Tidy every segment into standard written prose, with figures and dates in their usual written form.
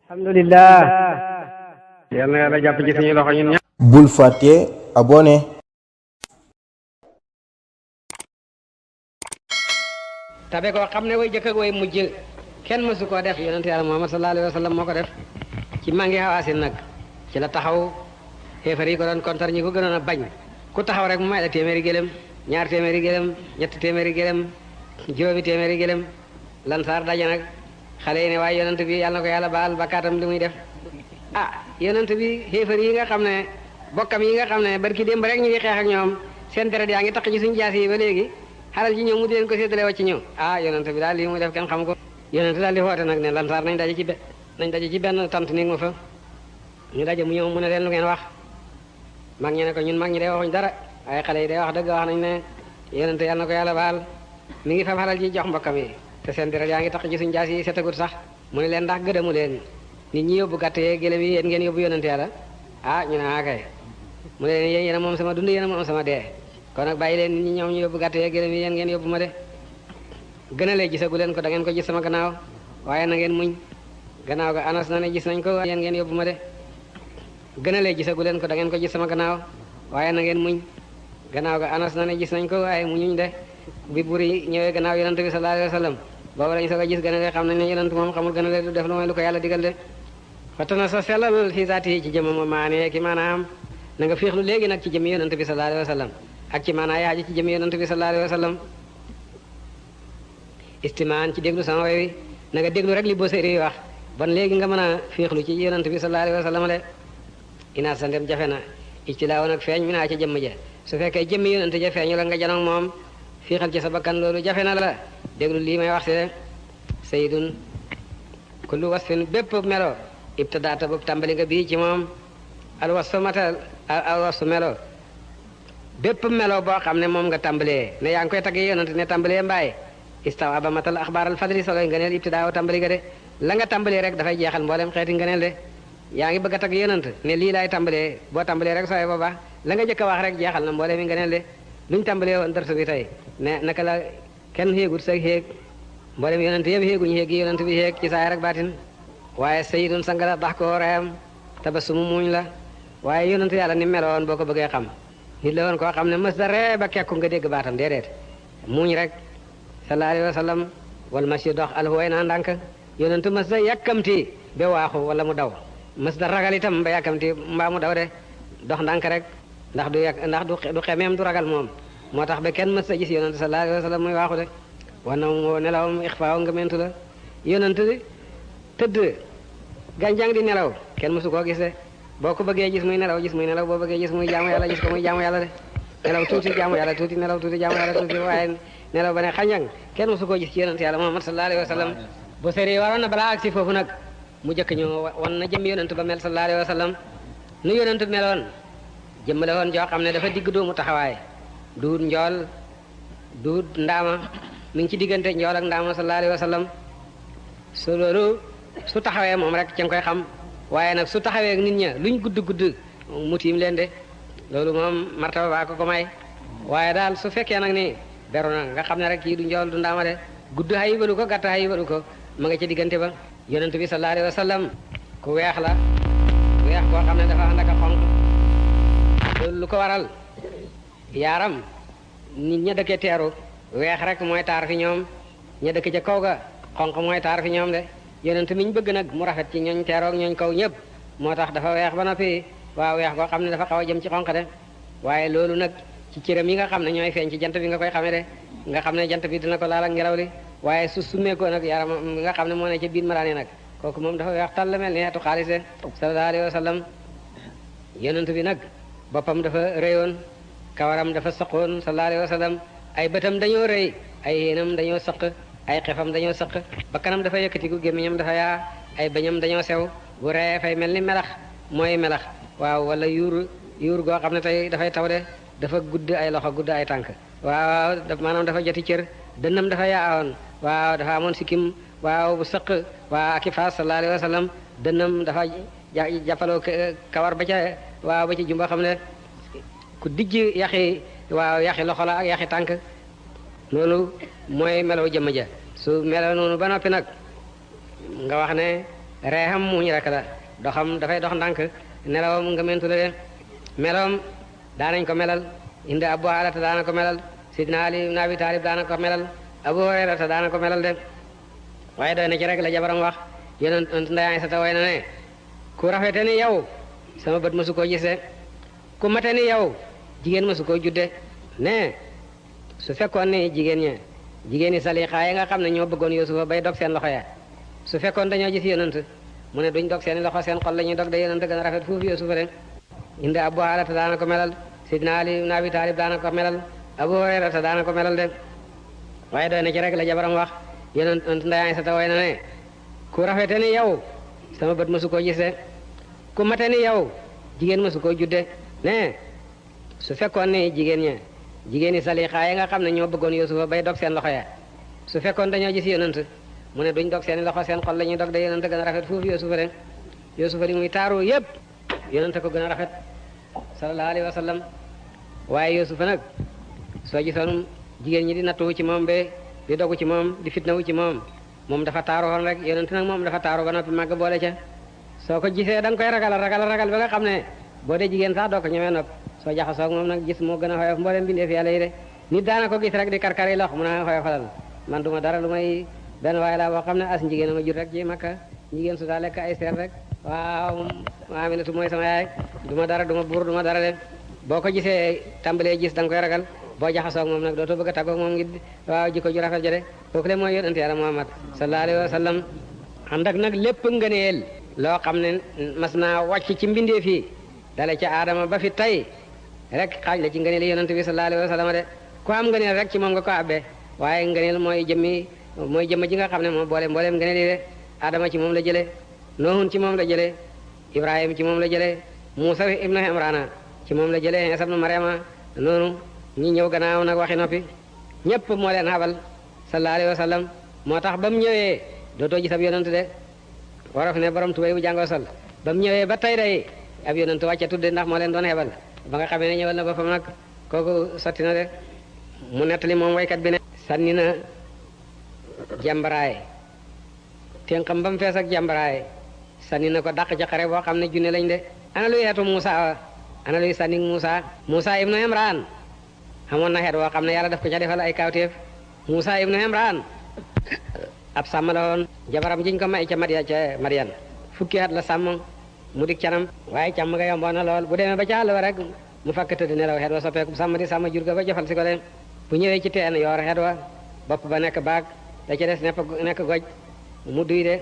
alhamdulillah yal na yàlla jàpp ci suñu loxo ñun ñëpp. bul fàtte abonné. tabe koo xam ne way jëkk ak way mujj kenn mësu koo def yonent yàlla Muhammad sallallahu alayhi wa sallam moo ko def ci mangi Hawaasin nag ci la taxaw xéefar yi ko doon kontar ñi ko gënoon a bañ ku taxaw rek mu may la téeméeri gëlëm ñaar téeméeri gëlëm ñetti téeméeri gëlëm juróomi téeméeri gëlëm lansaar daje nag xale yi ne waaye yonent bi yàlla na ko yàlla baal bakkaatam li muy def yonent bi xéefar yi nga xam ne bokkam yi nga xam ne barki démb rek ñu ngi xeex ak ñoom seen deret yaa ngi taq ci suñu jaas yi ba léegi xalal ji ñëw mu di leen ko séddale wàcc ñëw yonent bi daal lii muy def kenn xam ko yonent daal di woote nag ne lansaar nañ daje ci benn tant néeg ma fa ñu daje mu ñëw mu ne leen lu ngeen wax mag ñi ne ko ñun mag ñi day waxuñ dara waaye xale yi day wax dëgg wax nañ ne yonent yàlla na ko yàlla baal mi ngi fam xalal ji jox mbokkam yi te seen deret yaa ngi taq ci suñu jaas yi setagut sax mu ne leen ndax gëdamu leen nit ñi yóbbu gàtt yee gélém yi yéen ngeen yóbbu yonent yàlla ñu ne kay mu ne leen yéen a moom sama dund yéen a moom sama dee kon nag bàyyi leen nit ñi ñoom ñu yóbbu gàtt yee gélém yi yéen ngeen yóbbu ma de gën a lee gisagu leen ko da ngeen ko gis sama gannaaw waaye na ngeen muñ gannaaw ga anas na ne gis nañ ko yéen ngeen yóbbu ma de gën a lee gisagu leen ko da ngeen ko gis sama gannaaw waaye na ngeen muñ gannaaw ga anas na ne gis nañ ko waaye muñuñ de bi buri ñëwee gannaaw yonent bi sallallahu alayhi wa sallam boobu lañ soog a gis gën a lee xam nañ ne yonent moom xamul gën a lee du def lu mooy lu ko yàlla digal de fatana sa sellal fi zaati yi ci jëmam maanee ki maanaam na nga féexlu léegi nag ci jëmi yonent bi sallallahu alayhi wa sallam ak ci maanaa yaaji ci jëmi yonent bi sallallahu alayhi wa sallam istimaan ci déglu sama way wi na nga déglu rek li boo séri wax bon léegi nga mën a féexlu ci yonent bi sallallahu alayhi wa sallam de inaa sa ndem jafe na ictilaa woon ak feeñ mi naa ca jëmm ja su fekkee jëmmi yonent ja feeñu la nga janoog moom fiixal ci sa bakkan loolu jafe na la déglu lii may wax si de sayyidun kullu wasfin bépp melo ibtadaata boobu tàmbali nga bii ci moom al wasfu melo bépp melo boo xam ne moom nga tàmbalee ne yaa ngi koy tagg yonent ne tàmbalee mbaay istawa ba matal axbaaral fadli soloy ngëneel ibtidaaw tàmbali nga de la nga tàmbalee rek dafay jeexal mboolem xeeti ngëneel de yaa ngi bëgg a tagg yonent ne lii laay tàmbalee boo tàmbalee rek sooy booba la nga jëkk a wax rek jeexal na mboolem yi ngëneel de luñ tàmbalee woon darsu bi tey ne naka la kenn xéegut sa xéeg mboolem yonent yëpp xéeguñu xéeg yi yonent bi xéeg ci saay rek baatin waaye sayidun sangala dax ko reyam tabasumu muuñ la waaye yonent yàlla ni meloon boo ko bëggee xam nit la woon koo xam ne mës da ree ba kekku nga dégg baatam déedéet muuñ rek sallallahu alayhi wa sallam wal masi dox alhuway naa ndànk yonentu mës da yàkkamti ba waaxu wala mu daw mës da ragal itam ba yàkkamti mbaa mu daw de dox ndànk rek ndax du xemeem du ragal moom moo tax ba kenn mës da gis yonentu sallallahu alayhi wa sallam muy waaxu de wana moo nelawam ixfaaw nga mentu la yonent tëdd gànjang di nelaw kenn mësu koo gis de boo ko bëggee gis muy nelaw boo bëggee gis muy jaamu yàlla gis ko muy jaamu yàlla de nelaw tuuti jaamu yàlla tuuti nelaw tuuti jaamu yàlla tuuti waaye nelaw ba ne xanjang kenn mësu koo gis ci yonent yàlla Muhammad sallallahu alayhi wa sallam bu seri waroon na balaa ak si foofu nag mu jëkk ñu wan na jëm yonent ba mel sallallahu alayhi wa sallam nu yonent meloon jëmmale woon joo xam ne dafa digg doomu taxawaay duut njool duut ndaama mi ngi ci diggante njool ak ndaama sallallahu alayhi wa sallam su loolu su taxawee moom rek ca nga koy xam waaye nag su taxawee ak nit ña luñ gudd gudd mu tiim leen de loolu moom martaba baa ko may waaye daal su fekkee nag ni beru na nga xam ne rek kii du njool du ndaama de gudd xayibalu ko gàtt xayibalu ko ma nga ca diggante ba yonent bi sallallahu alayhi wa sallam ku weex la weex koo xam ne dafa ànd ak xonq loolu lu ko waral yaaram nit ña dëkkee teeru weex rek mooy taar fi ñoom ña dëkk ca kaw ga xonq mooy taar fi ñoom de yonent mi ñu bëgg nag mu rafet ci ñooñ teeroog ñooñ kaw ñëpp moo tax dafa weex ba noppi waaw weex koo xam ne dafa xaw a jëm ci xonq de waaye loolu nag ci cëram yi nga xam ne ñooy feeñ ci jant bi nga koy xamee de nga xam ne jant bi dina ko laal ak ngelaw li waaye su summeekoo nag yaram nga xam ne moo ne ca biir maraan yi nag kooku moom dafa weex tàll mel ni xeetu xaalis de sallallahu alayhi wa sallam yonent bi nag boppam dafa rëyoon kawaram dafa saqoon sallallahu alayhi wa sallam ay bëtam dañoo rëy ay yéenam dañoo saq ay xefam dañoo sëq bakkanam dafa yëkkatiku gémmiñam dafa yaa ay bañam dañoo sew bu ree fay mel ni melax mooy melax waaw wala yuur goo xam ne tey dafay taw de dafa gudd ay loxo gudd ay tànk waaw maanaam dafa joti cër dënnam dafa yaawoon waaw dafa amoon sikkim waaw bu sëq waaw aki faas sallallahu alayhi wa sallam dënnam dafa jàppaloo kawar ba ca waaw ba ci jumba xam ne ku dijj yaxi waaw yaxi loxo la ak yaxi tànk loolu mooy melaw jëmm ja su meloo noonu ba noppi nag nga wax ne reexam muuñ rek la doxam dafay dox ndànk nelawam nga mentu la de meloom daanañ ko melal indi Abu Haalata daana ko melal Sidna Ali ibn Abi Talib daana ko melal Abu Hurayrata daana ko melal de waaye doy na ci rek la jabaram wax yonent Ndey Aysata way na ne ku rafete ni yow sama bët mësu koo gise ku mate ni yow jigéen mësu koo judde ne su fekkoon ni jigéen ñi Salixaa yi nga xam ne ñoo bëggoon Yuusufa bay dog seen loxo ya su fekkoon dañoo gis yonent mu ne duñ dog seen loxo seen xol la ñuy dog de yonent gën a rafet foofu Yuusufa de indi Abu Haalata daana ko melal Sidna Ali ibn Abi Talib daana ko melal Abu Hurayrata daana ko melal de waaye doy na ci rek la jabaram wax yonent Ndey Aysata way na ne ku rafete ni yow sama bët mësu koo gise ku mate ni yow jigéen mësu koo judde ne su fekkoon ni jigéen ñi Salixaa yi nga xam ne ñoo bëggoon Yuusufa bay dog seen loxo ya su fekkoon dañoo gis yonent mu ne duñ dog seen loxo seen xol la ñuy dog de yonent gën a rafet foofu Yuusufa de Yuusufa di muy taaru yépp yonent ko gën a rafet sallallahu alayhi wa sallam waaye Yuusufa nag soo gisoon jigéen ñi di nattuwu ci moom be di dogu ci moom di fitnawu ci moom dafa taaru woon rek yonent nag moom dafa taaru ba noppi màgg boole ca soo ko gisee da nga koy ragal ba nga xam ne boo dee jigéen sax doo ko ñemee nopp soo jaxasoo ak moom nag gis moo gën a xoyof mboolem bindeef yàlla yi de nit daana ko gis rek di karkari lox mun a xoyofalal man duma dara lu may benn waaye laa boo xam ne as jigéen a ma jur rek ci Makka jigéen su daa lekk ay seer rek waaw Aminatu mooy sama yaay duma dara duma buur duma dara de boo ko gisee tàmbalee gis da nga koy ragal boo jaxasoo ak moom nag dootoo bëgg a tàggoog moom ngir waaw jikko ju rafet ja de kooku le mooy yonent yàlla Muhammad sallallahu alayhi wa sallam ànd ak nag lépp ngëneel loo xam ne mas naa wàcc ci mbindeef yi dale ca aadama ba fi tey rek xaaj la ci ngëneel yonent bi sallallahu alayhi wa sallam de ku am ngëneel rek ci moom nga ko abbee waaye ngëneel mooy jëmm ji nga xam ne moom mbooleem ngëneel yi de aadama ci moom la jële Noohun ci moom la jële Ibrahima ci moom la jële Muusa ibnu Imrana ci moom la jële Iisa ibnu Maryama noonu ñi ñëw gannaaw nag waxi noppi ñépp moo leen xabal sallallahu alayhi wa sallam moo tax ba mu ñëwee dootoo gis ab yonent de wolof ne borom tubéy bu jàngoo sol ba mu ñëwee ba tey day ab yonent wàcce tudde ndax moo leen doon xebal ba nga xamee ne ñëwal na boppam nag kooku sotti na de mu nettali moom waykat bi ne sànni na jàmbaraay ténqam ba mu fees ak jàmbaraay sànni na ko dàq ca xare boo xam ne junne lañ de ana luy xeetu Muusa ana luy sànni Muusa ibnu Imraan xamoon na xeet woo xam ne yàlla daf ko ca defal ay kawteef Muusa ibnu Imraan ab sàmm la woon jabaram jiñ ko may ca Madiyan fukki at la sàmm mu dik canam waaye càmm nga yomboon na lool bu demee ba ca àll ba rek mu fakk tëdd nelaw xeet wa soppeeku sàmm di sàmm jur ga ba jofal si ko de bu ñëwee ci teen yoor xeet wa bopp ba nekk baag da ca des nekk goj mu duy de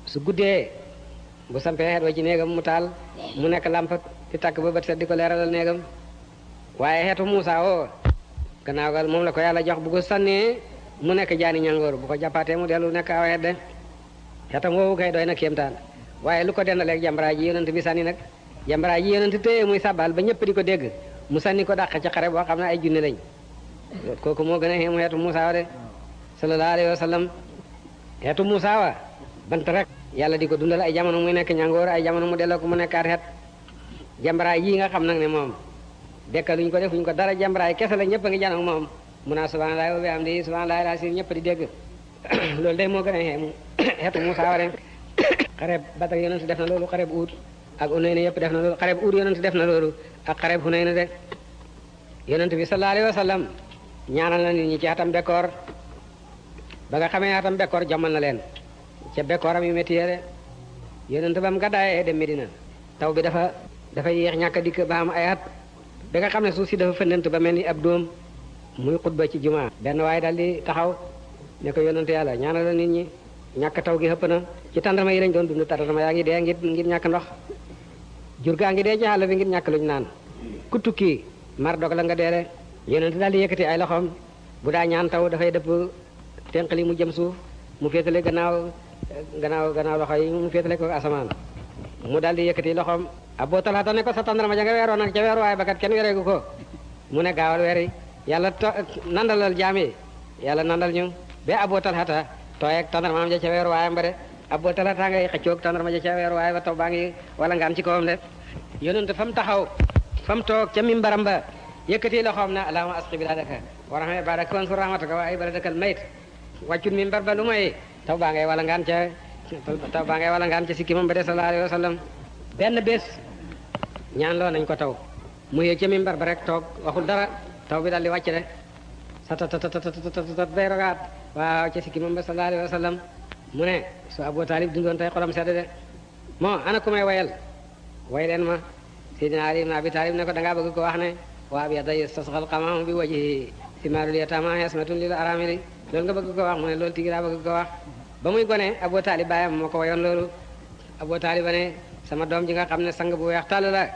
su guddee bu sampee xeet wa ci néegam mu taal mu nekk làmp di tàkk ba bët set di ko leeralal néegam waaye xeetu Muusa woo gannaaw gal moom la ko yàlla jox bu ko sànnee mu nekk jaani ñangoor bu ko jàppaatee mu dellu nekk aw xeet de xeetam woowu kay doy na kéemtaan waaye lu ko dendaleeg jàmbaraay ji yonent bi sànni nag jàmbaraay ji yonent téye muy sàbbal ba ñëpp di ko dégg mu sànni ko dàq ci xare boo xam ne ay junne lañ kooku moo gën a xeemu xeetu Muusa wa de sallallahu alayhi wa sallam xeetu Muusa wa bant rek yàlla di ko dundal ay jamono muy nekk ñangoor ay jamono mu delloo ko mu nekkaat xeet jàmbaraay yi nga xam nag ne moom dekkaluñ ko defuñ ko dara jàmbaraay kese la ñëpp a ngi janoog moom mu naa subhanallahi wa bihamdihi subhanallahi al-azim ñëpp di dégg loolu day moo gën a xeemu xeetu Muusa wa de xareb Badar yonent def na loolu xareb Uhud ak Hunayn yëpp def na loolu xareb Uhud yonent def na loolu ak xareb Hunayn de yonent bi sallallahu alayhi wa sallam ñaanal na nit ñi ci atam bekkoor ba nga xamee atam bekkoor jommal na leen ca bekkooram yu métti de yonent ba mu gàddaayee dem Medina taw bi dafa yéex ñàkk a dikk ba am ay at ba nga xam ne suuf si dafa fëndant ba mel ni ab dóom muy xutba ci jumaa benn waaye daal di taxaw ne ko yonent yàlla ñaanal la nit ñi ñàkk taw gi xëpp na ci tàndarma yi lañ doon dund tàndarma yaa ngi dee ngir ñàkk ndox jur gaa ngi dee ci àll bi ngir ñàkk luñ naan ku tukki mar dog la nga deele yonent daal di yëkkati ay loxoom bu daa ñaan taw dafay dëpp tenqali mu jëm suuf mu féetale gannaaw loxo yi mu féetale ko asamaan mu daal di yëkkati loxoom Abu Talha ne ko sa tàndarma ja nga weeroon nag ca weer waaye ba kat kenn weereegu ko mu ne gaawal weeri yàlla nandalal jaam yi yàlla nandal ñu ba Abu Talha tooy ak tàndarmaam ja ca weer waaye ba de Abu Talha ngay xëccoog tàndarma ja ca weer waaye ba taw baa ngi wala ngaan ci kawam de yonent fa mu taxaw fa mu toog ca mimbaram ba yëkkati loxoom na allahumma asqi biladaka wa rahma ibadaka wansur rahmataka wa ay baladakal mayt wàccul mimbar ba lu may taw baa ngay wala ngaan ca taw baa ngay wala nga am ci sikki moom ba de sallallahu alayhi wa sallam benn bés ñaan loo nañ ko taw mu yéeg ca mimbar ba rek toog waxul dara taw bi daal di wàcc de sa bay rogaat waaw ca sikki moom ba sallallahu alayhi wa sallam mu ne su Abu Talib dundoon tey xolam sedd de moo ana ku may wayal way leen ma Seydina Ali ibn Abi Talib ne ko da ngaa bëgg ko wax ne waa bi yadda yastasqal qamam bi wajhi simarul yatama yasmatun lil aramili loolu nga bëgg ko wax mu ne loolu tigi daa bëgg ko wax ba muy gone Abu Talib baayam moo ko wayoon loolu Abu Talib ne sama doom ji nga xam ne sang bu weex tàll la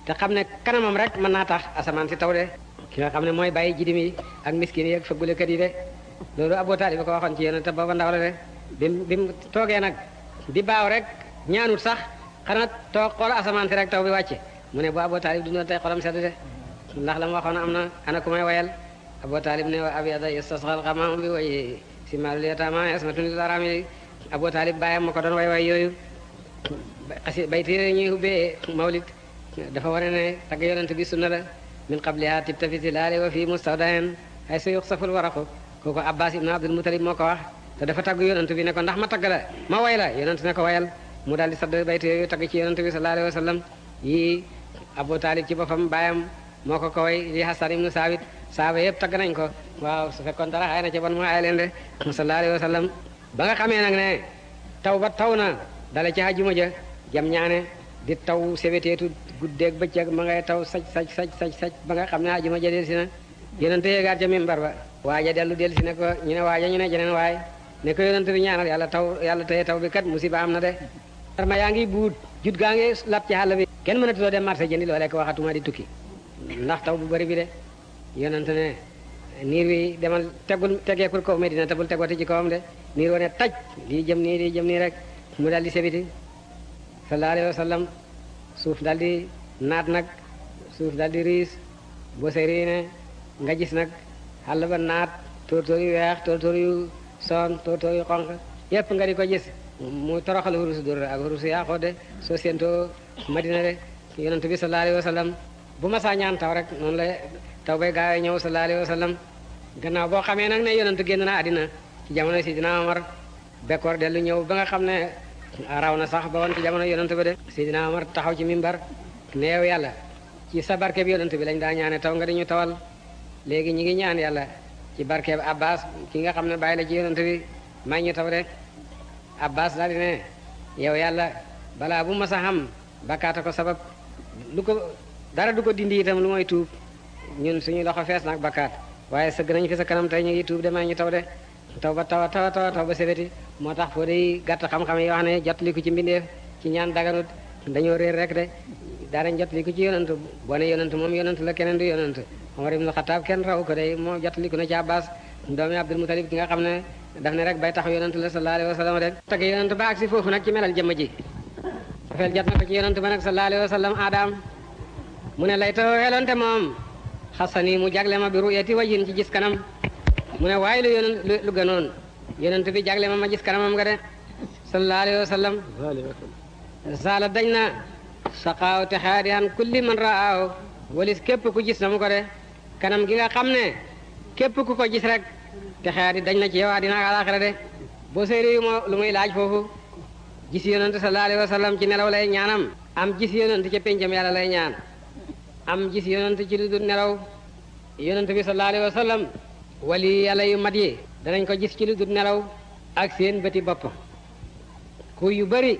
te xam ne kanamam rek mën naa tax asamaan si taw de ki nga xam ne mooy bàyyi jidim yi ak miskin yi ak fëggulekat yi de loolu Abu Talib ba ko waxoon ci yéen te booba ndaw la de bi mu toogee nag di baaw rek ñaanut sax xanaa toog xool asamaan si rek taw bi wàcce mu ne bu Abu Talib dundoon tey xolam sedd de ndax la mu waxoon am na ana ku may wayal Abu Talib ne wa abyada yastasqal ghamam bi way simalul yatama yasmatun lil arami Abu Talib bàyyam ma ko doon way yooyu bayti yooyu ñuy ubbee mawlid dafa wane ne tagg yonent bi sunna la min qabliha tibta fi tilali wa fi mustawdahin ay sa yuxsaful waraqu kooku Abbas ibn Abdul Muttalib moo ko wax te dafa tagg yonent bi ne ko ndax ma tagg la ma way la yonent ne ko wayal mu daal di sadd bayti yooyu tagg ci yonent bi sallallahu alayhi wa sallam yi Abu Talib ci boppam bàyyam moo ko way li Hasan ibn Saabit saaba yëpp tagg nañ ko waaw su fekkoon dara xay na ci bon mu ay leen de sallallahu alayhi wa sallam ba nga xamee nag ne taw ba taw na dala ci àjjuma ja jam ñaane di taw seweteetu guddeeg bëccëg ma ngay taw saj ba nga xam ne àjjuma ja del si na yonente yéegaat ca mimbar ba waaja dellu del si ne ko ñu ne waaja ñu ne jeneen waay ne ko yonente bi ñaanal yàlla teye taw bi kat musiba am na de arma yaa ngi buut jut gaa ngi lap ci xàll bi kenn mënatuloo dem marché jëndi loo lekk waxatuma di tukki ndax taw bu bari bi de yonente ne niir wi demal tegeekul kaw Medina te bul tegooti ci kawam de niir wane taj lii jëm nii rek mu daal di sebiti sallallahu alayhi wa sallam suuf daal di naat nag suuf daal di riis boo seri ne nga gis nag xàll ba naat tóortóor yu weex tóortóor yu son tóortóor yu xonq yépp nga di ko gis mu toroxal hurusu dur ak hurusu yaaxoo de soo séentoo Madina de yonent bi sallallahu alayhi wa sallam bu ma saa ñaan taw rek noonu la taw bay gaawee ñëw sallallahu alayhi wa sallam gannaaw boo xamee nag ne yonent génn na àddina ci jamono Sidina Omar bekkoor dellu ñëw ba nga xam ne raw na sax ba woon ci jamono yonent ba de Sidina Omar taxaw ci mimbar ne yow yàlla ci sa barke bi yonent bi lañ daa ñaane taw nga di ñu tawal léegi ñi ngi ñaan yàlla ci barke bi Abbas ki nga xam ne bàyyi la ci yonent bi may ñu taw de Abbas daal di ne yow yàlla balaa bu ma sa xam bakkaata ko sabab lu ko dara du ko dindi itam lu mooy tuub ñun suñu loxo fees nag bakkaat waaye sëgg nañ fi sa kanam tey ñu ngi tuub de may ñu taw de taw ba taw ba sebeti moo tax foo day gàtt xam-xam yi wax ne jotliku ci mbindeef ci ñaan daganut dañoo réer rek de daanañ jotliku ci yonant boo ne yonant moom yonant la keneen du yonant Omar ibn Khattab kenn raw ko day moo jotliku na ci Abbas doomi Abdul Mutalib ki nga xam ne daf ne rek bay tax yonant la sallallahu alayhi wa sallam de tagg yonant ba ak si foofu nag ci melal jëmm ji dafeel jot na ko ci yonant ba nag sallallahu alayhi wa sallam Adam mu ne lay taw welonte moom xasani mu jagle ma bi ruyati wajhin ci gis kanam mu ne waaye lu gënoon yonent bi jagle ma gis kanamam nga de sallallahu alayhi wa sallam sala dañ na saqaaw te xaadi an kulli man raaw walis képp ku gis na mu ko de kanam gi nga xam ne képp ku ko gis rek te xaadi dañ na ci yow àddina ak àllaaxira de boo séeri yu moo lu muy laaj foofu gis yonent sallallahu alayhi wa sallam ci nelaw lay ñaanam am gis yonent ca péncam yàlla lay ñaan am gis yonent ci lu dul nelaw yonent bi sallallahu alayhi wa sallam wali yàlla yu mat yi danañ ko gis ci lu dul nelaw ak seen bëti bopp ku yu bari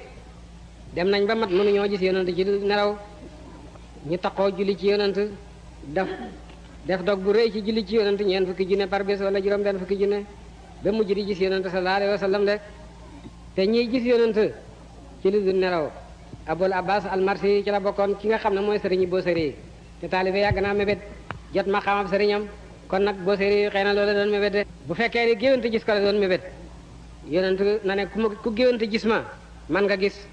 dem nañ ba mat mënuñoo gis yonent ci lu dul nelaw ñu taxoo julli ci yonent def dog bu rëy ci julli ci yonent ñeent fukki junne par bés wala juróom benn fukki junne ba mujj di gis yonent sallallahu alayhi wa sallam de te ñiy gis yonent ci lu dul nelaw Abul Abbas al-Marsi ci la bokkoon ki nga xam ne mooy sëriñi Booseri te taalibe yàgg naa mébét jot ma xamab sëriñam kon nag Booseri xëy na loolu doon mébét de bu fekkee ni géwante gis ko la doon mébét yonent na ne ku géwante gis ma man nga gis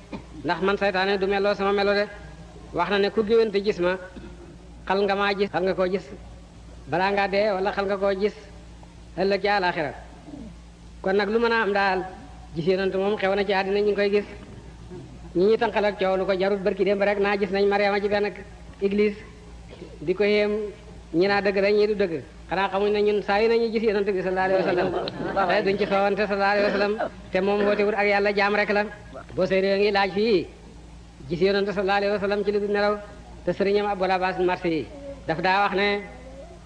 ndax man saytaane du meloo sama melo de wax na ne ku géwante gis ma xal nga maa gis xal nga koo gis balaa ngaa dee wala xal nga koo gis ëllëg ci àlaxira kon nag lu mën a am daal gis yonent moom xew na ci àddina ñu ngi koy gis ñi tànqal ak coow lu ko jarut barki démb rek naa gis nañ Mariama ci benn église di ko yéem ñi naa dëgg rek ñi du dëgg xanaa xamuñ ne ñun saa yu nañu gis yonent bi sallallahu alayhi wa sallam te duñ ci soowante sallallahu alayhi wa sallam te moom wootewul ak yàlla jaam rek la boo séeréer ngi laaj fii gis yonent sallallahu alayhi wa sallam ci lu dul nelaw te sëriñam Abul Abbas Marsi yi daf daa wax ne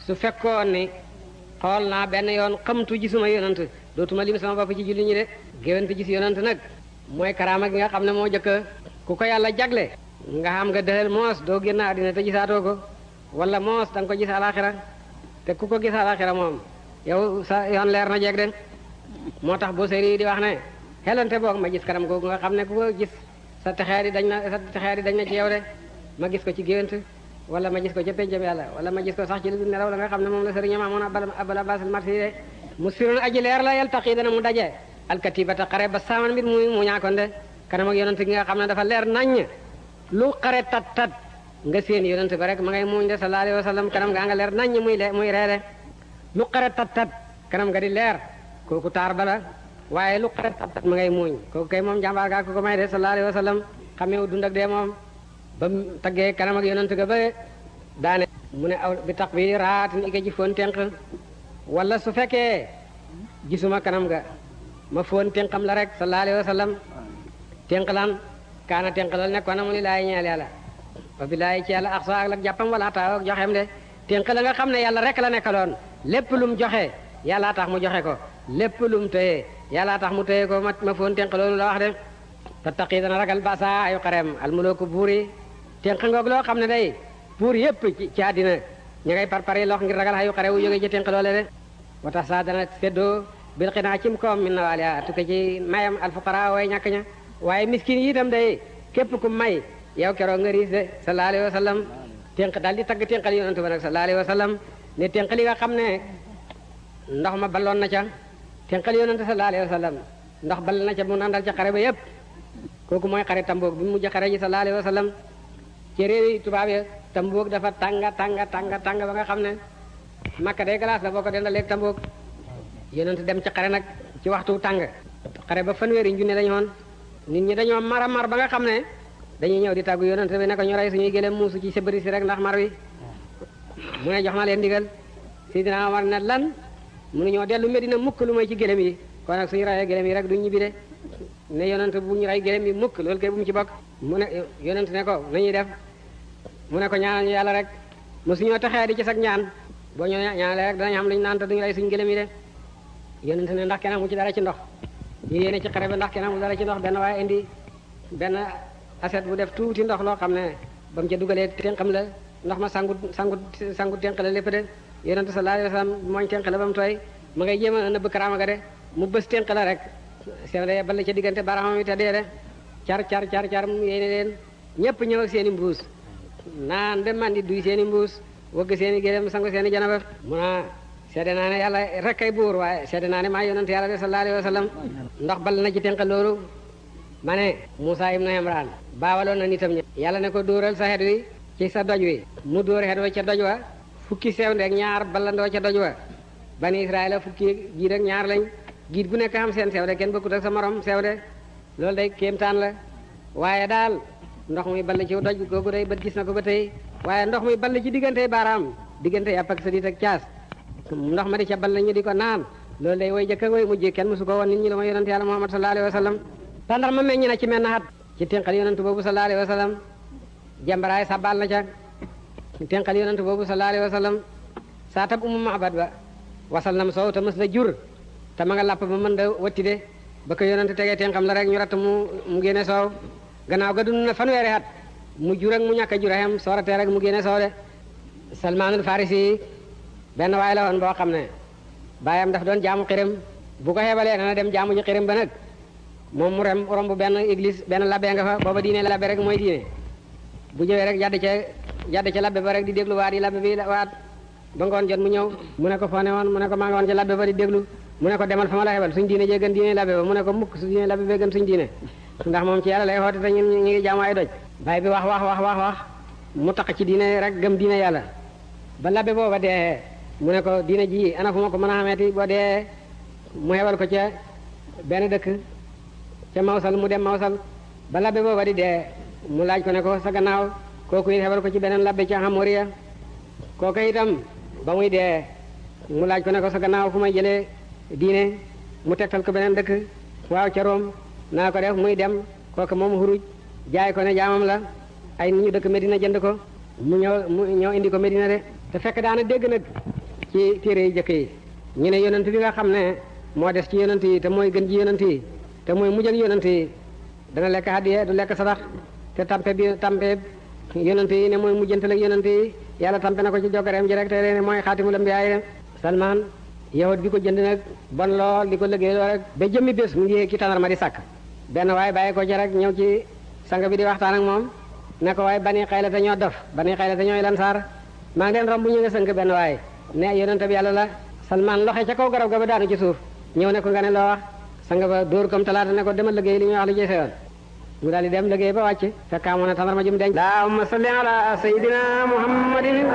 su fekkoon ni xool naa benn yoon xamtu gisuma yonent dootuma lim sama bopp ci julli ñi de géwénte gis yonent nag mooy karaama gi nga xam ne moo jëkk ku ko yàlla jagle nga xam nga dëxal moos doo génn àddina te gisaatoo ko wala moos da nga ko gis alaxira te ku ko gis alaxira moom yow sa yoon leer na jeeg de moo tax boo séeri di wax ne xelante boog ma gis kanam googu nga xam ne ku ko gis sa texeer yi dañ na ci yow de ma gis ko ci géwént wala ma gis ko ca péncam yàlla wala ma gis ko sax ci lu dul nelaw la nga xam ne moom la sëriñam amoon Abul Abbas al-Marsi de mu sirun aji leer la yaltaqi dana mu daje alkatibata xare ba saaman mbir mu ñaakoon de kanam ak yonent gi nga xam ne dafa leer naññ lu xare tat nga seen yonent ba rek ma ngay muuñ de sallallahu alayhi wa sallam kanam gaa nga leer naññ muy reere lu xare tat kanam nga di leer kooku taar bala waaye lu xare tat ma ngay muuñ kooku kay moom jàmbaar gaa ko may de sallallahu alayhi wa sallam xameewu dund ak dee moom ba mu taggee kanam ak yonent ga ba daane mu ne aw bi tax bi raatin ike ji foon tenq wala su fekkee gisuma kanam ga ma foon tenqam la rek sallallahu alayhi wa sallam tenq lan kaana tenq loolu nekkoon na mu li laay ñeel yàlla wa billahi ci yàlla ak sa ak lak jàppam wala taaw ak joxeem de tenq la nga xam ne yàlla rek la nekkaloon lépp lum joxe yàllaa tax mu joxe ko lépp lum téye yàllaa tax mu téye ko ma foon tenq loolu la wax de tattaqi dana ragal basa ayu xareem almulooku buur yi tenq ngoog loo xam ne day buur yépp ci àddina ña ngay parpari lox ngir ragal ayu xare wu jóge ci tenq loole de wa tax sa dana séddoo bil xinaa cim koom min na waaliya tukke ci mayam alfuqara way ñàkk ña waaye miskin yi itam day képp ku may yow keroog nga riis de sallallahu alayhi wa sallam tenq daal di tagg tenqal yonent ba nag sallallahu alayhi wa sallam ne tenq li nga xam ne ndox ma balloon na ca tenqal yonent sallallahu alayhi wa sallam ndox ball na ca mu nandal ca xare ba yépp kooku mooy xare Tamboog bi mu mujj xare ji sallallahu alayhi wa sallam ci réewi tubaab ya Tamboog dafa tàng ba nga xam ne Makka day glace la boo ko dendalee Tamboog yonent dem ci xare nag ci waxtu tàng xare ba fanweeri junne lañu woon nit ñi dañoo mar ba nga xam ne dañuy ñëw di tàggu yonent bi ne ko ñu rey suñuy gëlëm muusu ci sabari si rek ndax mar wi mu ne jox na leen ndigal Sidina Omar ne lan mënu ñoo dellu Medina mukk lu may ci gëlëm yi kon nag suñu reyee gëlëm yi rek duñ ñibbi de ne yonent bu ñu rey gëlëm yi mukk loolu kay bu mu ci bokk mu ne yonent ne ko nañuy def mu ne ko ñaanal ñu yàlla rek mosuñoo taxee di ci sag ñaan boo ñu ñaanalee rek danañ xam luñu naan te duñu rey suñu gëlëm yi de yonent ne ndax kenn amu ci dara ci ndox ñu yéene ci xare ba ndax kenn amul dara ci ndox benn waaye indi benn aset bu def tuuti ndox loo xam ne ba mu ca dugalee tenqam la ndox ma sangu tenq la lépp de yonent sallallahu alayhi wa sallam mooñ tenq la ba mu tooy ma ngay jéem a nëbb karaama ga de mu bës tenq la rek sew de bal ca diggante baraamam yi te dee de car mu yéene leen ñëpp ñëw ak seen i mbuus naan ba man di duy seen i mbuus wëgg seen i gélém sangu seen i janaba mu naa seede naa ne yàlla rek kay buur waaye seede naa ne maa yonent yàlla de sallallahu alayhi wa sallam ndox bal na ci tenq loolu ma ne Moussa ibn Imran baawaloon na nitam ña yàlla ne ko dóoral sa xet wi ci sa doj wi mu dóor xet wa ca doj wa fukki sew ndek ñaar ballandoo ca doj wa bani Israël fukki giid ak ñaar lañ giid bu nekk xam seen sew de kenn bokkut ak sa morom sew de loolu day kéemtaan la waaye daal ndox muy ball ci doj googu day bët gis na ko ba tey waaye ndox muy ball ci diggante baaraam diggante yàpp ak sa diit ak caas ndox ma di ca ball ñu di ko naan loolu day woy jëkk ak woy mujj kenn musu ko woon nit ñi la ma yonent yàlla Muhammad sallallahu alayhi wa sallam tàndar ma meññ na ci menn xat ci tenqal yonent boobu sallallahu alayhi wa sallam jambaraay sabal na ca tenqal yonent boobu sallallahu alayhi wa sallam saa tab umu maabad ba wasal nam soow te mës la jur te ma nga làpp ba mën da watti de ba ko yonent tegee tenqam la rek ñu ratt mu génne soow gannaaw ga dund na fanweeri at mu jur ak mu ñàkk a jur xem sooratee rek mu génne soow de Salmaanul Farisi benn waay la woon boo xam ne baayam daf doon jaamu xiram bu ko xeebalee dana dem jaamu ji xiram ba nag moom mu romb benn église benn labbe nga fa booba diine labbe rek mooy diine bu ñëwee rek jàdd ca labbe ba rek di déglu waat yi labbe bi waat ba ngoon jot mu ñëw mu ne ko foo ne woon mu ne ko maa nga woon ca labbe ba di déglu mu ne ko demal fa ma la xebal suñ diine jee gën diine labbe ba mu ne ko mukk su diine labbe bee gën suñ diine ndax moom ci yàlla lay xoote te ñun ñu ngi jaamu ay doj baay bi wax mu taq ci diine rek gëm diine yàlla ba labbe booba dee mu ne ko diine ji ana fu ma ko mën a xameeti boo dee mu xebal ko ca benn dëkk ca Mawsal mu dem Mawsal ba labbe booba di dee mu laaj ko ne ko sa gannaaw kooku it xebal ko ci beneen labbe ca Hamoriya kooku itam ba muy dee mu laaj ko ne ko sa gannaaw fu may jëlee diine mu tegtal ko beneen dëkk waaw ca Rome naa ko def muy dem kooku moom xuruj jaay ko ne jaamam la ay nit ñu dëkk Medina jënd ko mu ñëw indi ko Medina de te fekk daana dégg nag ci téere yi jëkk yi ñu ne yonent bi nga xam ne moo des ci yonent yi te mooy gën ji yonent yi te mooy mujj ak yonent yi dana lekk hadiya du lekk sadax te tampe yonent yi ne mooy mujjantal ak yonent yi yàlla tampe na ko ci jogareem ji rek te ne mooy xaatimul ambiyaa Salman yahut bi ko jënd nag bon lool di ko liggéey lool rek ba jëmmi bés mu ngi ci tanarma di sàkk benn waaye bàyyi ko ci rek ñëw ci sang bi di waxtaan ak moom ne ko waaye bani xaylata ñoo dof bani xaylata ñooy lansaar maa ngi leen romb ñu nga sënk benn waaye ne yonent bi yàlla la Salman loxe ca kaw garab ga ba daanu ci suuf ñëw ne ko nga ne loo wax sang ba dóor comme talaata ne ko demal liggéey li ñuy wax lu jëse yoon mu daal di dem liggéey ba wàcc fekk amoon na tandarma jum denc allahumma salli ala sayyidina muhammadin